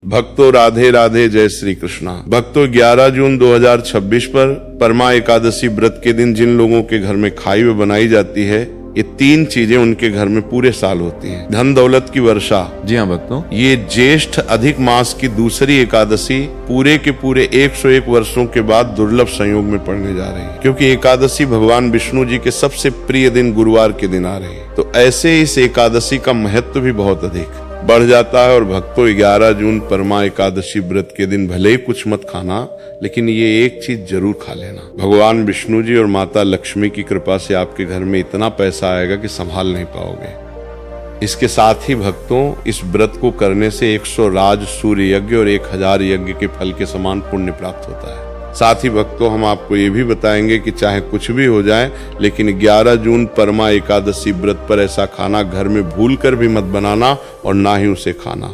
भक्तों राधे राधे, जय श्री कृष्णा। भक्तों 11 जून 2026 पर परमा एकादशी व्रत के दिन जिन लोगों के घर में खाई व बनाई जाती है, ये 3 चीजें उनके घर में पूरे साल होती हैं। धन दौलत की वर्षा। जी हाँ भक्तों, ये ज्येष्ठ अधिक मास की दूसरी एकादशी पूरे के पूरे 101 वर्षों के बाद दुर्लभ संयोग में पड़ने जा रही है, क्योंकि एकादशी भगवान विष्णु जी के सबसे प्रिय दिन गुरुवार के दिन आ रही है। तो ऐसे इस एकादशी का महत्व भी बहुत अधिक बढ़ जाता है। और भक्तों 11 जून परमा एकादशी व्रत के दिन भले ही कुछ मत खाना, लेकिन ये एक चीज जरूर खा लेना। भगवान विष्णु जी और माता लक्ष्मी की कृपा से आपके घर में इतना पैसा आएगा कि संभाल नहीं पाओगे। इसके साथ ही भक्तों, इस व्रत को करने से 100 राज सूर्य यज्ञ और 1000 यज्ञ के फल के समान पुण्य प्राप्त होता है। साथ ही भक्तों, हम आपको ये भी बताएंगे कि चाहे कुछ भी हो जाए, लेकिन 11 जून परमा एकादशी व्रत पर ऐसा खाना घर में भूलकर भी मत बनाना और ना ही उसे खाना।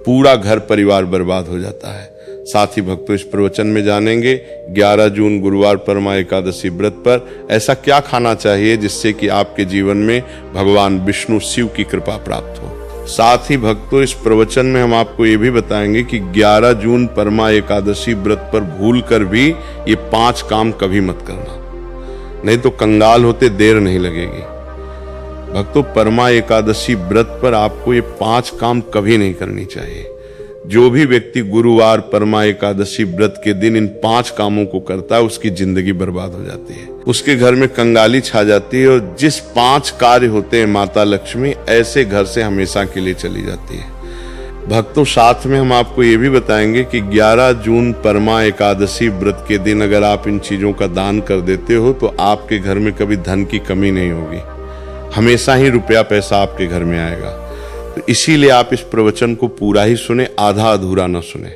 पूरा घर परिवार बर्बाद हो जाता है। साथ ही भक्तों, इस प्रवचन में जानेंगे 11 जून गुरुवार परमा एकादशी व्रत पर ऐसा क्या खाना चाहिए जिससे कि आपके जीवन में भगवान विष्णु शिव की कृपा प्राप्त हो। साथ ही भक्तों, इस प्रवचन में हम आपको ये भी बताएंगे कि 11 जून परमा एकादशी व्रत पर भूल कर भी ये 5 काम कभी मत करना, नहीं तो कंगाल होते देर नहीं लगेगी। भक्तों, परमा एकादशी व्रत पर आपको ये 5 काम कभी नहीं करनी चाहिए। जो भी व्यक्ति गुरुवार परमा एकादशी व्रत के दिन इन 5 कामों को करता है, उसकी जिंदगी बर्बाद हो जाती है, उसके घर में कंगाली छा जाती है और जिस 5 कार्य होते हैं माता लक्ष्मी ऐसे घर से हमेशा के लिए चली जाती है। भक्तों, साथ में हम आपको ये भी बताएंगे कि 11 जून परमा एकादशी व्रत के दिन अगर आप इन चीजों का दान कर देते हो तो आपके घर में कभी धन की कमी नहीं होगी, हमेशा ही रुपया पैसा आपके घर में आएगा। तो इसीलिए आप इस प्रवचन को पूरा ही सुने, आधा अधूरा न सुने।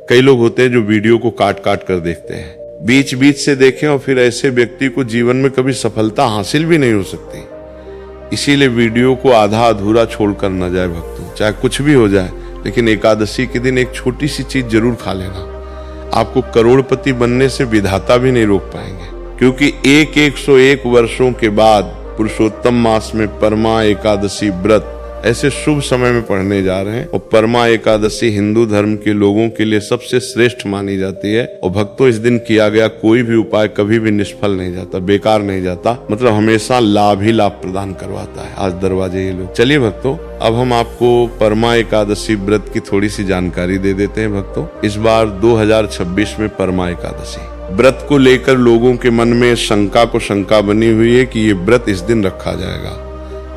कई लोग होते हैं जो वीडियो को काट काट कर देखते हैं, बीच बीच से देखें और फिर ऐसे व्यक्ति को जीवन में कभी सफलता हासिल भी नहीं हो सकती। इसीलिए वीडियो को आधा अधूरा छोड़कर न जाए भक्तों, चाहे कुछ भी हो जाए, लेकिन एकादशी के दिन एक छोटी सी चीज जरूर खा लेना। आपको करोड़पति बनने से विधाता भी नहीं रोक पाएंगे, क्योंकि 101 वर्षों के बाद पुरुषोत्तम मास में परमा एकादशी व्रत ऐसे शुभ समय में पढ़ने जा रहे हैं। और परमा एकादशी हिंदू धर्म के लोगों के लिए सबसे श्रेष्ठ मानी जाती है। और भक्तों, इस दिन किया गया कोई भी उपाय कभी भी निष्फल नहीं जाता, बेकार नहीं जाता, मतलब हमेशा लाभ ही लाभ प्रदान करवाता है। आज दरवाजे ये लोग। चलिए भक्तों, अब हम आपको परमा एकादशी व्रत की थोड़ी सी जानकारी दे देते हैं। भक्तों, इस बार 2026 में परमा एकादशी व्रत को लेकर लोगों के मन में शंका बनी हुई है कि ये व्रत इस दिन रखा जाएगा।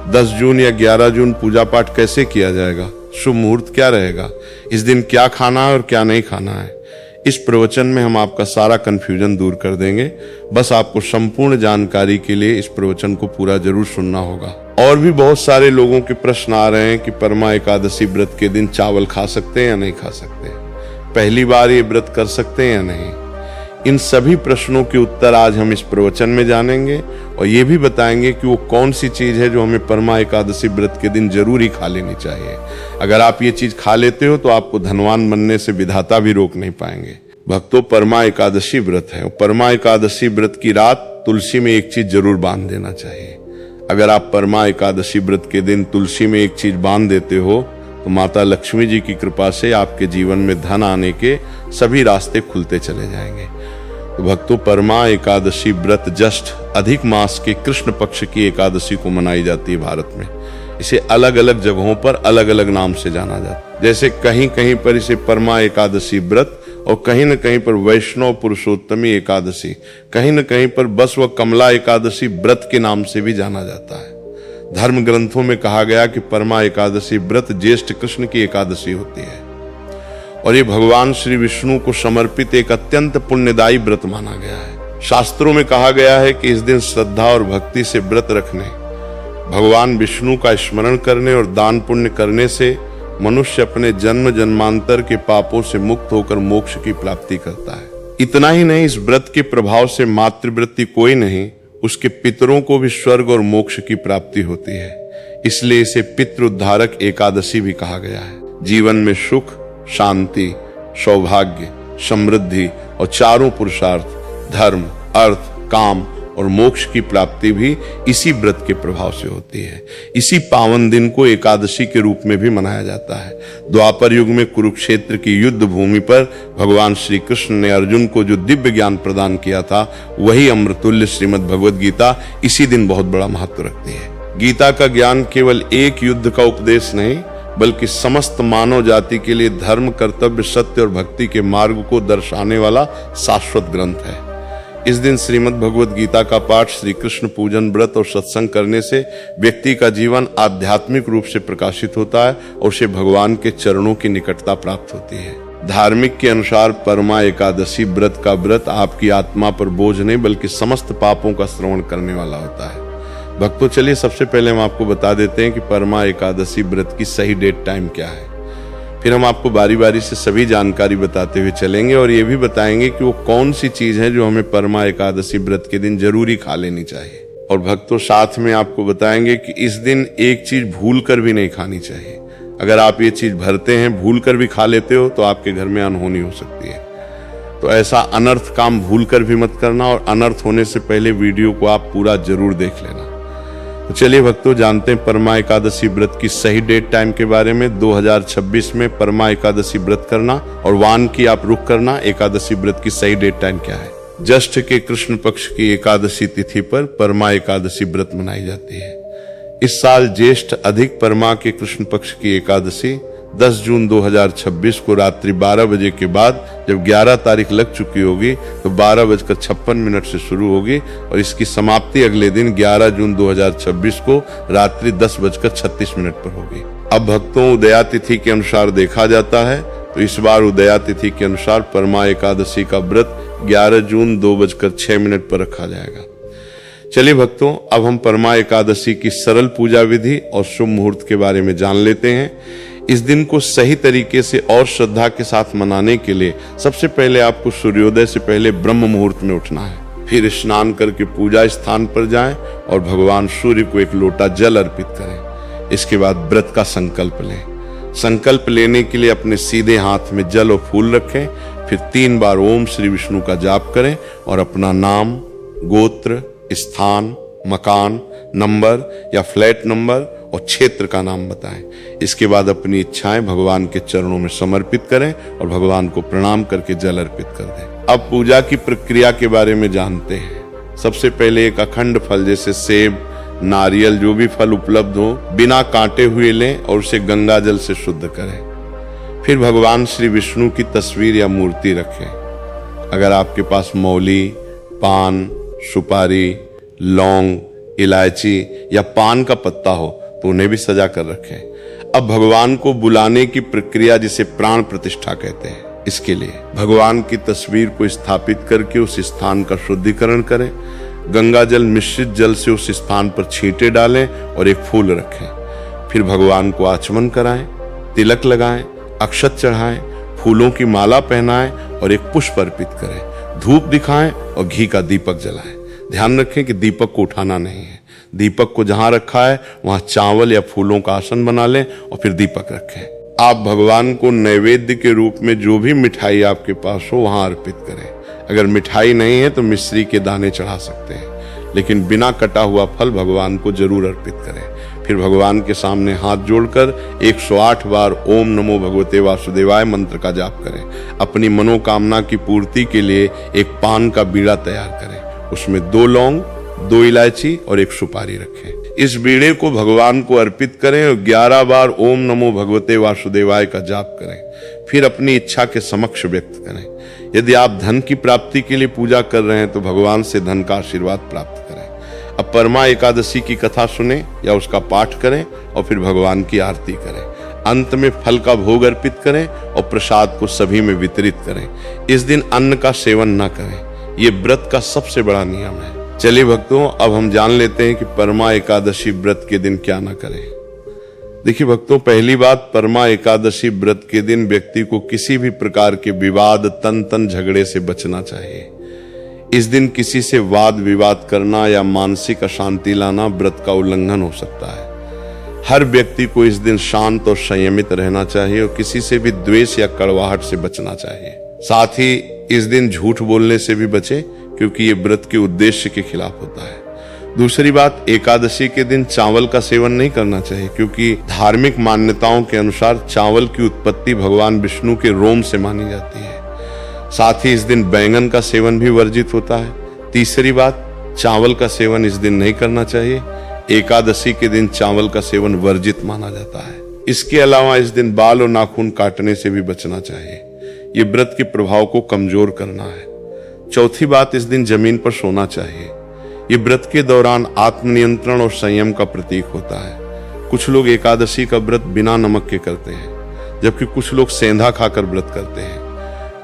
10 जून या 11 जून पूजा पाठ कैसे किया जाएगा, शुभ मुहूर्त क्या रहेगा, इस दिन क्या खाना है और क्या नहीं खाना है। इस प्रवचन में हम आपका सारा कंफ्यूजन दूर कर देंगे। बस आपको संपूर्ण जानकारी के लिए इस प्रवचन को पूरा जरूर सुनना होगा। और भी बहुत सारे लोगों के प्रश्न आ रहे हैं कि परमा एकादशी व्रत के दिन चावल खा सकते हैं या नहीं खा सकते, पहली बार ये व्रत कर सकते हैं या नहीं। इन सभी प्रश्नों के उत्तर आज हम इस प्रवचन में जानेंगे और ये भी बताएंगे कि वो कौन सी चीज है जो हमें परमा एकादशी व्रत के दिन जरूर ही खा लेनी चाहिए। अगर आप ये चीज खा लेते हो तो आपको धनवान बनने से विधाता भी रोक नहीं पाएंगे। भक्तों, परमा एकादशी व्रत है। परमा एकादशी व्रत की रात तुलसी में एक चीज जरूर बांध देना चाहिए। अगर आप परमा एकादशी व्रत के दिन तुलसी में एक चीज बांध देते हो तो माता लक्ष्मी जी की कृपा से आपके जीवन में धन आने के सभी रास्ते खुलते चले जाएंगे। तो भक्तों, परमा एकादशी व्रत ज्येष्ठ अधिक मास के कृष्ण पक्ष की एकादशी को मनाई जाती है भारत में। इसे अलग अलग जगहों पर अलग अलग नाम से जाना जाता है। जैसे कहीं कहीं पर इसे परमा एकादशी व्रत और कहीं न कहीं पर वैष्णव पुरुषोत्तमी एकादशी, कहीं न कहीं पर बसव कमला एकादशी व्रत के नाम से भी जाना जाता है। धर्म ग्रंथों में कहा गया कि परमा एकादशी व्रत ज्येष्ठ कृष्ण की एकादशी होती है और ये भगवान श्री विष्णु को समर्पित एक अत्यंत पुण्यदायी व्रत माना गया है। शास्त्रों में कहा गया है कि इस दिन श्रद्धा और भक्ति से व्रत रखने, भगवान विष्णु का स्मरण करने और दान पुण्य करने से मनुष्य अपने जन्म जन्मांतर के पापों से मुक्त होकर मोक्ष की प्राप्ति करता है। इतना ही नहीं, इस व्रत के प्रभाव से मातृवृत्ति कोई नहीं, उसके पितरों को भी स्वर्ग और मोक्ष की प्राप्ति होती है। इसलिए इसे पितृ उद्धारक एकादशी भी कहा गया है। जीवन में सुख, शांति, सौभाग्य, समृद्धि और चारों पुरुषार्थ धर्म, अर्थ, काम और मोक्ष की प्राप्ति भी इसी व्रत के प्रभाव से होती है। इसी पावन दिन को एकादशी के रूप में भी मनाया जाता है। द्वापर युग में कुरुक्षेत्र की युद्ध भूमि पर भगवान श्री कृष्ण ने अर्जुन को जो दिव्य ज्ञान प्रदान किया था, वही अमृतुल्य श्रीमद् भगवद गीता इसी दिन बहुत बड़ा महत्व रखती है। गीता का ज्ञान केवल एक युद्ध का उपदेश नहीं, बल्कि समस्त मानव जाति के लिए धर्म, कर्तव्य, सत्य और भक्ति के मार्ग को दर्शाने वाला शाश्वत ग्रंथ है। इस दिन श्रीमद् भगवद गीता का पाठ, श्री कृष्ण पूजन, व्रत और सत्संग करने से व्यक्ति का जीवन आध्यात्मिक रूप से प्रकाशित होता है और उसे भगवान के चरणों की निकटता प्राप्त होती है। धार्मिक के अनुसार परमा एकादशी व्रत का व्रत आपकी आत्मा पर बोझ नहीं, बल्कि समस्त पापों का श्रवण करने वाला होता है। भक्तों, चलिए सबसे पहले हम आपको बता देते हैं कि परमा एकादशी व्रत की सही डेट टाइम क्या है। फिर हम आपको बारी बारी से सभी जानकारी बताते हुए चलेंगे और ये भी बताएंगे कि वो कौन सी चीज है जो हमें परमा एकादशी व्रत के दिन जरूरी खा लेनी चाहिए। और भक्तों, साथ में आपको बताएंगे कि इस दिन एक चीज भूल कर भी नहीं खानी चाहिए। अगर आप ये चीज भरते हैं, भूल कर भी खा लेते हो, तो आपके घर में अनहोनी हो सकती है। तो ऐसा अनर्थ काम भूल कर भी मत करना और अनर्थ होने से पहले वीडियो को आप पूरा जरूर देख लेना। तो चलिए भक्तों, जानते हैं परमा एकादशी व्रत की सही डेट टाइम के बारे में। 2026 में परमा एकादशी व्रत करना और वान की आप रुख करना एकादशी व्रत की सही डेट टाइम क्या है। ज्येष्ठ के कृष्ण पक्ष की एकादशी तिथि पर परमा एकादशी व्रत मनाई जाती है। इस साल ज्येष्ठ अधिक परमा के कृष्ण पक्ष की एकादशी 10 जून 2026 को रात्रि 12 बजे के बाद, जब 11 तारीख लग चुकी होगी, तो 12:56 से शुरू होगी और इसकी समाप्ति अगले दिन 11 जून 2026 को रात्रि 10:36 पर होगी। अब भक्तों, उदया तिथि के अनुसार देखा जाता है तो इस बार उदया तिथि के अनुसार परमा एकादशी का व्रत 11 जून 2:06 पर रखा जाएगा। चलिए भक्तों, अब हम परमा एकादशी की सरल पूजा विधि और शुभ मुहूर्त के बारे में जान लेते हैं। इस दिन को सही तरीके से और श्रद्धा के साथ मनाने के लिए सबसे पहले आपको सूर्योदय से पहले ब्रह्म मुहूर्त में उठना है। फिर स्नान करके पूजा स्थान पर जाएं और भगवान सूर्य को एक लोटा जल अर्पित करें। इसके बाद व्रत का संकल्प लें। संकल्प लेने के लिए अपने सीधे हाथ में जल और फूल रखें। फिर 3 बार ओम श्री विष्णु का जाप करें और अपना नाम, गोत्र, स्थान, मकान, नंबर या फ्लैट नंबर और क्षेत्र का नाम बताएं। इसके बाद अपनी इच्छाएं भगवान के चरणों में समर्पित करें और भगवान को प्रणाम करके जल अर्पित कर दें। अब पूजा की प्रक्रिया के बारे में जानते हैं। सबसे पहले एक अखंड फल जैसे सेब, नारियल, जो भी फल उपलब्ध हो, बिना काटे हुए लें और उसे गंगा जल से शुद्ध करें। फिर भगवान श्री विष्णु की तस्वीर या मूर्ति रखें। अगर आपके पास मौली, पान, सुपारी, लौंग, इलायची या पान का पत्ता हो तो उन्हें भी सजा कर रखें। अब भगवान को बुलाने की प्रक्रिया, जिसे प्राण प्रतिष्ठा कहते हैं, इसके लिए भगवान की तस्वीर को स्थापित करके उस स्थान का शुद्धिकरण करें। गंगा जल मिश्रित जल से उस स्थान पर छींटे डालें और एक फूल रखें। फिर भगवान को आचमन कराएं, तिलक लगाएं, अक्षत चढ़ाएं, फूलों की माला पहनाएं और एक पुष्प अर्पित करें। धूप दिखाएं और घी का दीपक जलाएं। ध्यान रखें कि दीपक को उठाना नहीं है। दीपक को जहां रखा है वहां चावल या फूलों का आसन बना लें और फिर दीपक रखें। आप भगवान को नैवेद्य के रूप में जो भी मिठाई आपके पास हो वहां अर्पित करें। अगर मिठाई नहीं है तो मिश्री के दाने चढ़ा सकते हैं, लेकिन बिना कटा हुआ फल भगवान को जरूर अर्पित करें। फिर भगवान के सामने हाथ जोड़कर 108 बार ओम नमो भगवते वासुदेवाय मंत्र का जाप करें। अपनी मनोकामना की पूर्ति के लिए एक पान का बीड़ा तैयार करें। उसमें 2 लौंग, 2 इलायची और 1 सुपारी रखें। इस बीड़े को भगवान को अर्पित करें और 11 बार ओम नमो भगवते वासुदेवाय का जाप करें। फिर अपनी इच्छा के समक्ष व्यक्त करें। यदि आप धन की प्राप्ति के लिए पूजा कर रहे हैं तो भगवान से धन का आशीर्वाद प्राप्त करें। अब परमा एकादशी की कथा सुने या उसका पाठ करें और फिर भगवान की आरती करें। अंत में फल का भोग अर्पित करें और प्रसाद को सभी में वितरित करें। इस दिन अन्न का सेवन न करें। ये व्रत का सबसे बड़ा नियम है। चलिए भक्तों, अब हम जान लेते हैं कि परमा एकादशी व्रत के दिन क्या ना करें। देखिए भक्तों, पहली बात, परमा एकादशी व्रत के दिन व्यक्ति को किसी भी प्रकार के विवाद, तन झगड़े से बचना चाहिए। इस दिन किसी से वाद विवाद करना या मानसिक अशांति लाना व्रत का उल्लंघन हो सकता है। हर व्यक्ति को इस दिन शांत और संयमित रहना चाहिए और किसी से भी द्वेष या कड़वाहट से बचना चाहिए। साथ ही इस दिन झूठ बोलने से भी बचें, क्योंकि ये व्रत के उद्देश्य के खिलाफ होता है। दूसरी बात, एकादशी के दिन चावल का सेवन नहीं करना चाहिए, क्योंकि धार्मिक मान्यताओं के अनुसार चावल की उत्पत्ति भगवान विष्णु के रोम से मानी जाती है। साथ ही इस दिन बैंगन का सेवन भी वर्जित होता है। तीसरी बात, चावल का सेवन इस दिन नहीं करना चाहिए। एकादशी के दिन चावल का सेवन वर्जित माना जाता है। इसके अलावा इस दिन बाल और नाखून काटने से भी बचना चाहिए। ये व्रत के प्रभाव को कमजोर करना है। चौथी बात, इस दिन जमीन पर सोना चाहिए। ये व्रत के दौरान आत्मनियंत्रण और संयम का प्रतीक होता है। कुछ लोग एकादशी का व्रत बिना नमक के करते हैं, जबकि कुछ लोग सेंधा खाकर व्रत करते हैं।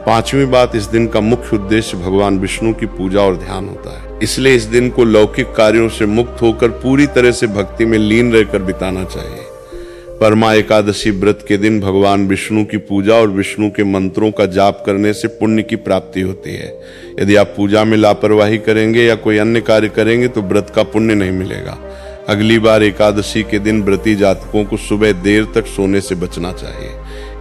पांचवी बात, इस दिन का मुख्य उद्देश्य भगवान विष्णु की पूजा और ध्यान होता है। इसलिए इस दिन को लौकिक कार्यों से मुक्त होकर पूरी तरह से भक्ति में लीन रहकर बिताना चाहिए। परमा एकादशी व्रत के दिन भगवान विष्णु की पूजा और विष्णु के मंत्रों का जाप करने से पुण्य की प्राप्ति होती है। यदि आप पूजा में लापरवाही करेंगे या कोई अन्य कार्य करेंगे तो व्रत का पुण्य नहीं मिलेगा। अगली बार एकादशी के दिन व्रती जातकों को सुबह देर तक सोने से बचना चाहिए।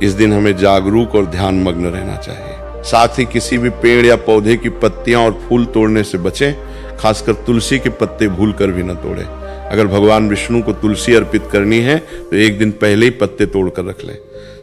इस दिन हमें जागरूक और ध्यान मग्न रहना चाहिए। साथ ही किसी भी पेड़ या पौधे की पत्तियां और फूल तोड़ने से बचें, खासकर तुलसी के पत्ते भूलकर भी न तोड़ें। अगर भगवान विष्णु को तुलसी अर्पित करनी है तो एक दिन पहले ही पत्ते तोड़कर रख लें।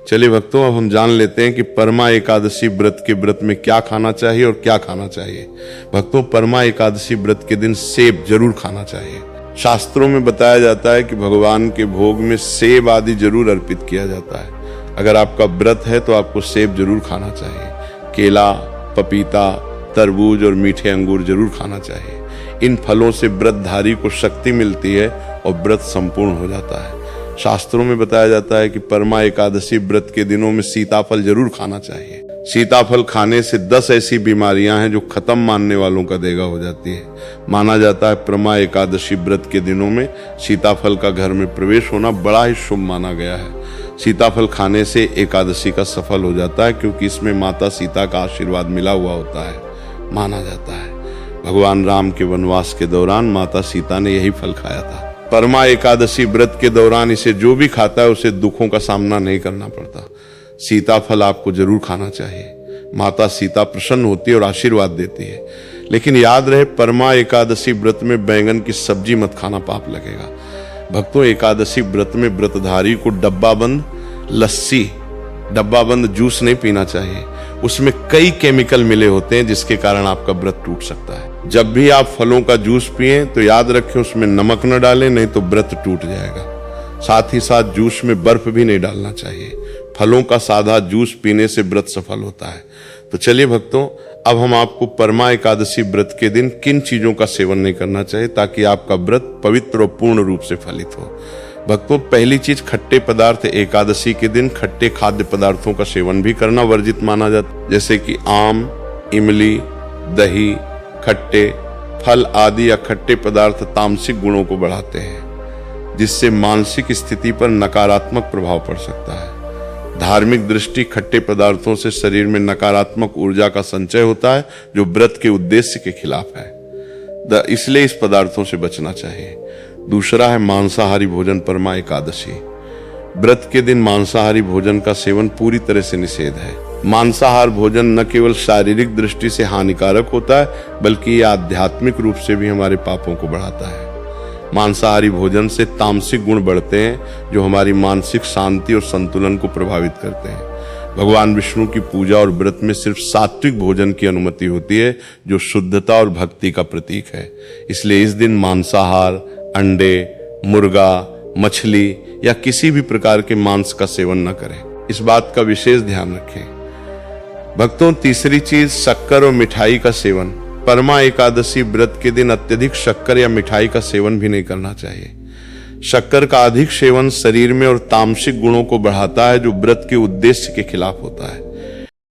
चलिए भक्तों, अब हम जान लेते हैं कि परमा एकादशी व्रत के व्रत में क्या खाना चाहिए और क्या खाना चाहिए। भक्तों, परमा एकादशी व्रत के दिन सेब जरूर खाना चाहिए। शास्त्रों में बताया जाता है कि भगवान के भोग में सेब आदि जरूर अर्पित किया जाता है। अगर आपका व्रत है तो आपको सेब जरूर खाना चाहिए। केला, पपीता, तरबूज और मीठे अंगूर जरूर खाना चाहिए। इन फलों से व्रतधारी को शक्ति मिलती है और व्रत संपूर्ण हो जाता है। शास्त्रों में बताया जाता है कि परमा एकादशी व्रत के दिनों में सीताफल जरूर खाना चाहिए। सीताफल खाने से 10 ऐसी बीमारियां हैं जो खत्म मानने वालों का देगा हो जाती है। माना जाता है परमा एकादशी व्रत के दिनों में सीताफल का घर में प्रवेश होना बड़ा ही शुभ माना गया है। सीताफल खाने से एकादशी का सफल हो जाता है, क्योंकि इसमें माता सीता का आशीर्वाद मिला हुआ होता है, माना जाता है। भगवान राम के वनवास के दौरान माता सीता ने यही फल खाया था। परमा एकादशी व्रत के दौरान इसे जो भी खाता है उसे दुखों का सामना नहीं करना पड़ता। सीताफल आपको जरूर खाना चाहिए। माता सीता प्रसन्न होती है और आशीर्वाद देती है। लेकिन याद रहे, परमा एकादशी व्रत में बैंगन की सब्जी मत खाना, पाप लगेगा। भक्तों, एकादशी व्रत में व्रतधारी को डब्बाबंद लस्सी, डब्बाबंद जूस नहीं पीना चाहिए। उसमें कई केमिकल मिले होते हैं जिसके कारण आपका व्रत टूट सकता है। जब भी आप फलों का जूस पिएं तो याद रखें उसमें नमक न डालें, नहीं तो व्रत टूट जाएगा। साथ ही साथ जूस में बर्फ भी नहीं डालना चाहिए। फलों का सादा जूस पीने से व्रत सफल होता है। तो चलिए भक्तों, अब हम आपको परमा एकादशी व्रत के दिन किन चीजों का सेवन नहीं करना चाहिए ताकि आपका व्रत पवित्र और पूर्ण रूप से फलित हो। भक्तों, पहली चीज, खट्टे पदार्थ। एकादशी के दिन खट्टे खाद्य पदार्थों का सेवन भी करना वर्जित माना जाता है, जैसे कि आम, इमली, दही, खट्टे फल आदि या खट्टे पदार्थ तामसिक गुणों को बढ़ाते हैं, जिससे मानसिक स्थिति पर नकारात्मक प्रभाव पड़ सकता है। धार्मिक दृष्टि खट्टे पदार्थों से शरीर में नकारात्मक ऊर्जा का संचय होता है, जो व्रत के उद्देश्य के खिलाफ है। इसलिए इस पदार्थों से बचना चाहिए। दूसरा है मांसाहारी भोजन। परमा एकादशी व्रत के दिन मांसाहारी भोजन का सेवन पूरी तरह से निषेध है। मांसाहार भोजन न केवल शारीरिक दृष्टि से हानिकारक होता है, बल्कि यह आध्यात्मिक रूप से भी हमारे पापों को बढ़ाता है। मांसाहारी भोजन से तामसिक गुण बढ़ते हैं, जो हमारी मानसिक शांति और संतुलन को प्रभावित करते हैं। भगवान विष्णु की पूजा और व्रत में सिर्फ सात्विक भोजन की अनुमति होती है, जो शुद्धता और भक्ति का प्रतीक है। इसलिए इस दिन मांसाहार, अंडे, मुर्गा, मछली या किसी भी प्रकार के मांस का सेवन न करें। इस बात का विशेष ध्यान रखें। भक्तों, तीसरी चीज, शक्कर और मिठाई का सेवन। परमा एकादशी व्रत के दिन अत्यधिक शक्कर या मिठाई का सेवन भी नहीं करना चाहिए। शक्कर का अधिक सेवन शरीर में और तामसिक गुणों को बढ़ाता है, जो व्रत के उद्देश्य के खिलाफ होता है।